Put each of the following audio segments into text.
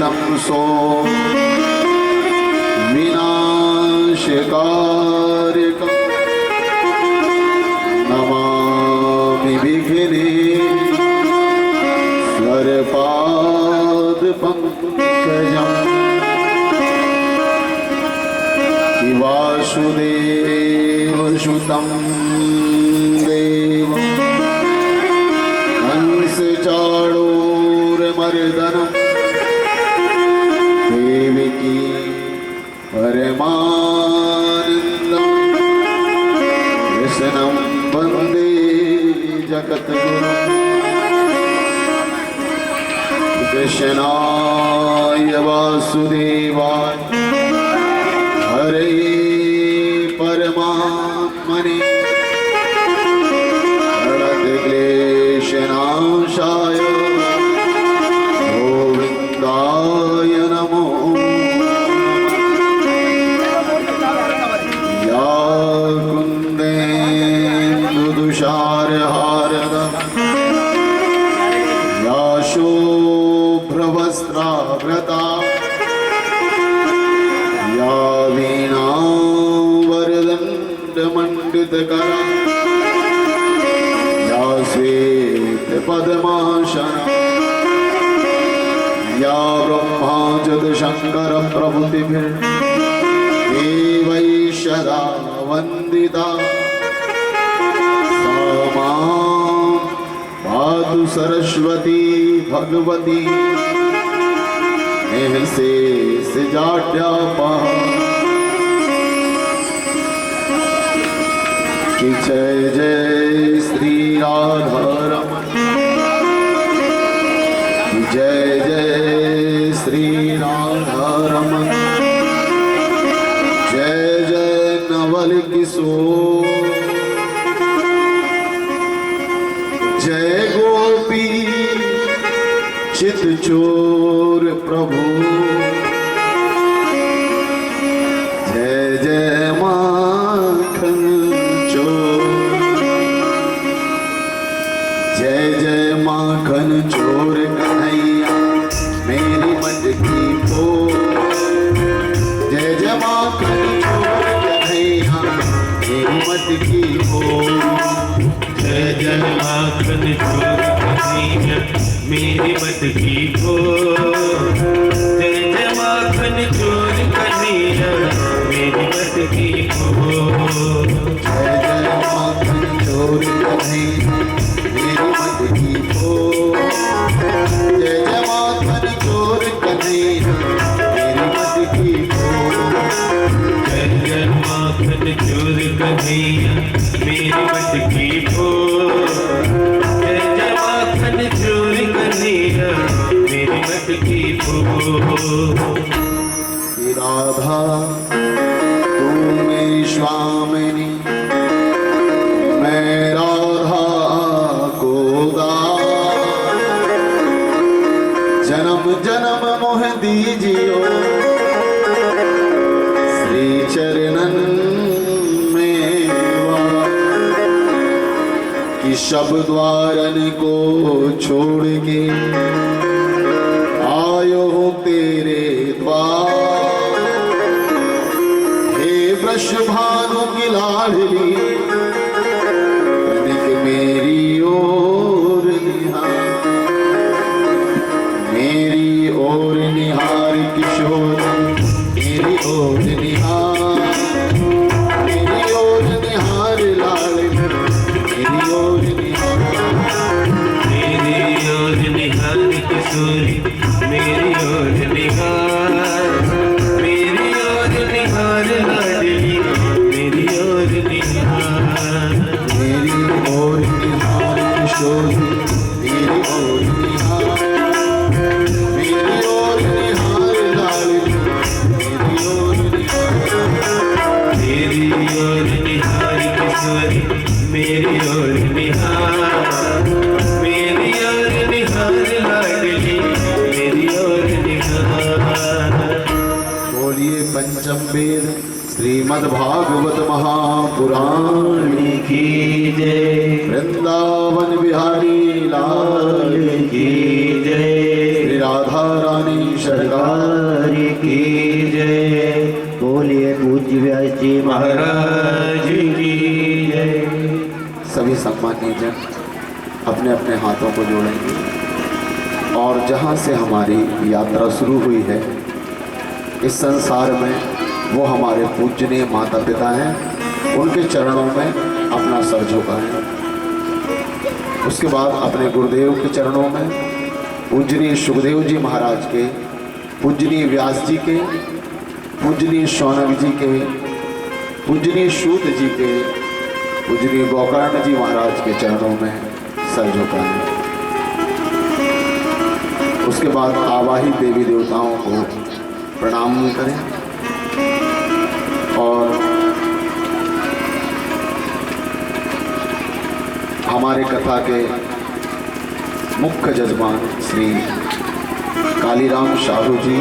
तमसो विनाशकारकं नमामि विघ्नेश्वरपादपङ्कजम् वासुदेवसुतं देवं कंसचाणूरमर्दनं देवकी परमानन्दं कृष्णं वन्दे जगद्गुरुं कृष्णाय वासुदेवाय हरे परमात्मने प्रणतक्लेशनाशाय गोविन्दाय नमो या कुन्देन्दुदुषारहारदा या शुभ्रवस्त्रावृता या वीणावरदण्डमण्डितकरा या श्वेतपद्मासना या ब्रह्माच्युतशङ्करप्रभृतिभिर्देवैः सदा वन्दिता सा मां पातु सरस्वती भगवती निःशेषजाड्यापहा जय जय श्री राधारमण जय जय श्री राधारमण जय जय नवल किशोर जय गोपी चितचोर प्रभु जय जय माखन जय जय माखन चोर कन्हैया मेरी मत की हो जय जय माखन चोर कन्हैया मेरी मत की हो जय जय माखन चोर कन्हैया मेरी मत की हो जय जय माखन चोर कन्हैया मेरी मत की हो जय जय माखन चोर कन्हैया मेरी मत की हो जय जय माखन चोर कन्हैया मेरी मत की हो जय जय माखन चोर कन्हैया मेरी मत की हो जय जय माखन चोर कन्हैया मेरी मत की हो राधा तू मेरी स्वामिनी मैं राधा को जन्म जन्म मोह दीजियो श्री चरणन में कि सब द्वारन को छोड़ के आयो हो तेरे द्वार हे वृषभानु की लाडली तनिक मेरी ओर निहार मेरी ओर निहार किशोर मेरी ओर निहार मेरी ओर निहार लाल मेरी ओर निहार मेरी ओर निहार किशोरी मेरी ओर निहार मेरी ओर निहार लाडली मेरी ओर निहार मेरी ओर निहार किशोरी मेरी ओर निहार मेरी ओर निहार लाल मेरी ओर निहार मेरी ओर निहार किशोरी मेरी ओर निहार मेरी ओर निहार लाडली मेरी ओर निहार बोलिए पंचम वेद श्रीमद्भागवत महापुराण की जय वृंदावन बिहारी लाल की जय श्री राधा रानी सरकार की जय। बोलिए पूज्य व्यास जी महाराज की जय। सभी सम्मानीय जन अपने अपने हाथों को जोड़ेंगे और जहाँ से हमारी यात्रा शुरू हुई है इस संसार में, वो हमारे पूजनीय माता पिता हैं, उनके चरणों में अपना सर झुकाएं। उसके बाद अपने गुरुदेव के चरणों में, पूजनीय सुखदेव जी महाराज के, पूजनीय व्यास जी के, पूजनीय शौनक जी के, पूजनीय सूत जी के, पूजनीय गोकर्ण जी महाराज के चरणों में सर झुकाएं। उसके बाद आवाहित देवी देवताओं को प्रणाम करें और हमारे कथा के मुख्य जजमान श्री कालीराम साहू जी,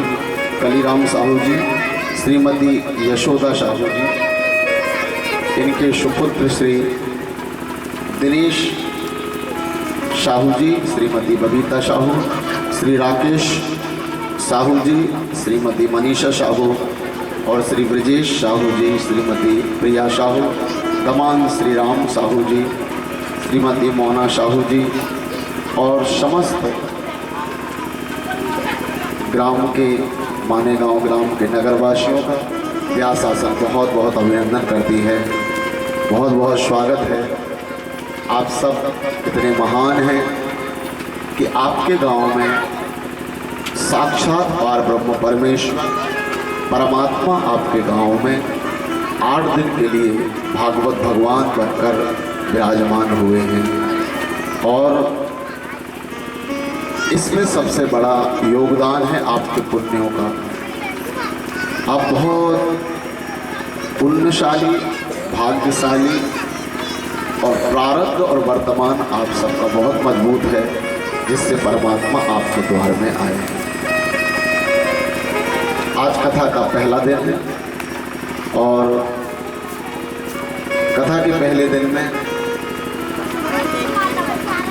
श्रीमती यशोदा साहू जी, इनके सुपुत्र श्री दिनेश साहू जी, श्रीमती बबीता साहू, श्री राकेश साहू जी, श्रीमती मनीषा साहू और श्री ब्रजेश साहू जी, श्रीमती प्रिया साहू, दमान श्री राम साहू जी, श्रीमती मोना साहू जी और समस्त ग्राम के मानेगांव ग्राम के नगरवासियों का व्यास आसन बहुत बहुत अभिनंदन करती है। बहुत बहुत स्वागत है। आप सब इतने महान हैं कि आपके गांव में साक्षात पार ब्रह्म परमेश्वर परमात्मा आपके गांव में 8 दिन के लिए भागवत भगवान बनकर विराजमान हुए हैं और इसमें सबसे बड़ा योगदान है आपके पुण्यों का। आप बहुत पुण्यशाली, भाग्यशाली और प्रारब्ध और वर्तमान आप सबका बहुत मजबूत है, जिससे परमात्मा आपके द्वार में आए हैं। आज कथा का पहला दिन है और कथा के पहले दिन में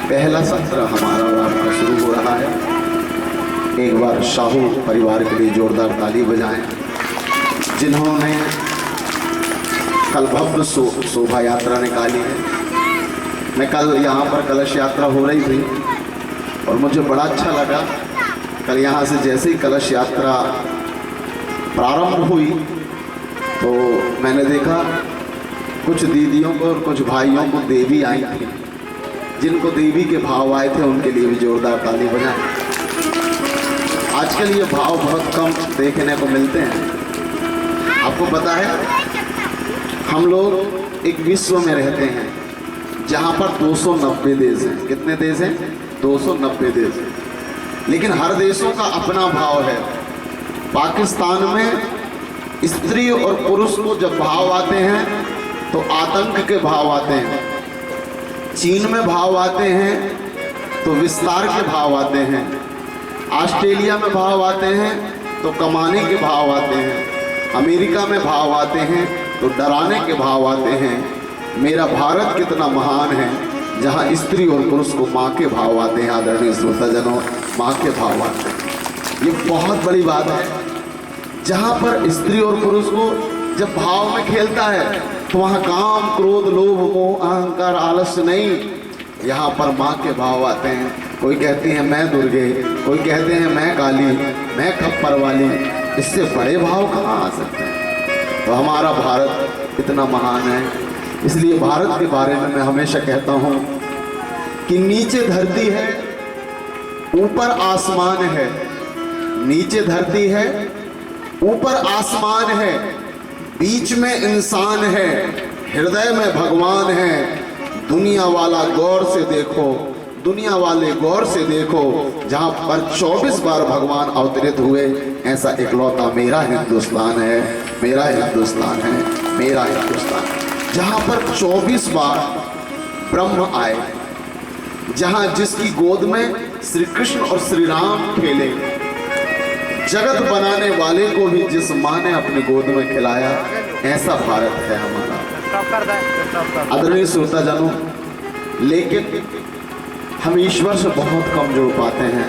पहला सत्र हमारा और आपका शुरू हो रहा है। एक बार साहू परिवार के लिए जोरदार ताली बजाएं, जिन्होंने कल भव्य शोभा यात्रा निकाली है। मैं कल यहाँ पर कलश यात्रा हो रही थी और मुझे बड़ा अच्छा लगा। कल यहाँ से जैसे ही कलश यात्रा प्रारंभ हुई तो मैंने देखा कुछ दीदियों को और कुछ भाइयों को देवी आई थी। जिनको देवी के भाव आए थे उनके लिए भी जोरदार ताली बजाएं। आजकल ये भाव बहुत कम देखने को मिलते हैं। आपको पता है, हम लोग एक विश्व में रहते हैं जहाँ पर 290 देश हैं। कितने देश हैं? 290 देश हैं। लेकिन हर देशों का अपना भाव है। पाकिस्तान में स्त्री और पुरुष को जब भाव आते हैं तो आतंक के भाव आते हैं। चीन में भाव आते हैं तो विस्तार के भाव आते हैं। ऑस्ट्रेलिया में भाव आते हैं तो कमाने के भाव आते हैं। अमेरिका में भाव आते हैं तो डराने के भाव आते हैं। मेरा भारत कितना महान है, जहाँ स्त्री और पुरुष को माँ के भाव आते हैं। आदरणीय श्रोताजनों, माँ के भाव आते हैं। ये बहुत बड़ी बात है। जहाँ पर स्त्री और पुरुष को जब भाव में खेलता है तो वहाँ काम, क्रोध, लोभ, मोह, अहंकार, आलस्य नहीं। यहाँ पर माँ के भाव आते हैं। कोई कहती है मैं दुर्गे, कोई कहते हैं मैं काली, मैं खप्पर वाली। इससे बड़े भाव कहाँ आ सकते हैं? तो हमारा भारत इतना महान है। इसलिए भारत के बारे में मैं हमेशा कहता हूँ कि नीचे धरती है, ऊपर आसमान है। नीचे धरती है, ऊपर आसमान है, बीच में इंसान है, हृदय में भगवान है। दुनिया वाला गौर से देखो, दुनिया वाले गौर से देखो, जहाँ पर 24 बार भगवान अवतरित हुए, ऐसा इकलौता मेरा हिंदुस्तान है, मेरा हिंदुस्तान है, मेरा हिंदुस्तान। जहाँ पर 24 बार ब्रह्म आए, जहाँ जिसकी गोद में श्री कृष्ण और श्री राम खेले, जगत बनाने वाले को भी जिस माँ ने अपनी गोद में खिलाया, ऐसा भारत है हमारा। आदरणीय श्रोताजनों, लेकिन हम ईश्वर से बहुत कम जुड़ पाते हैं।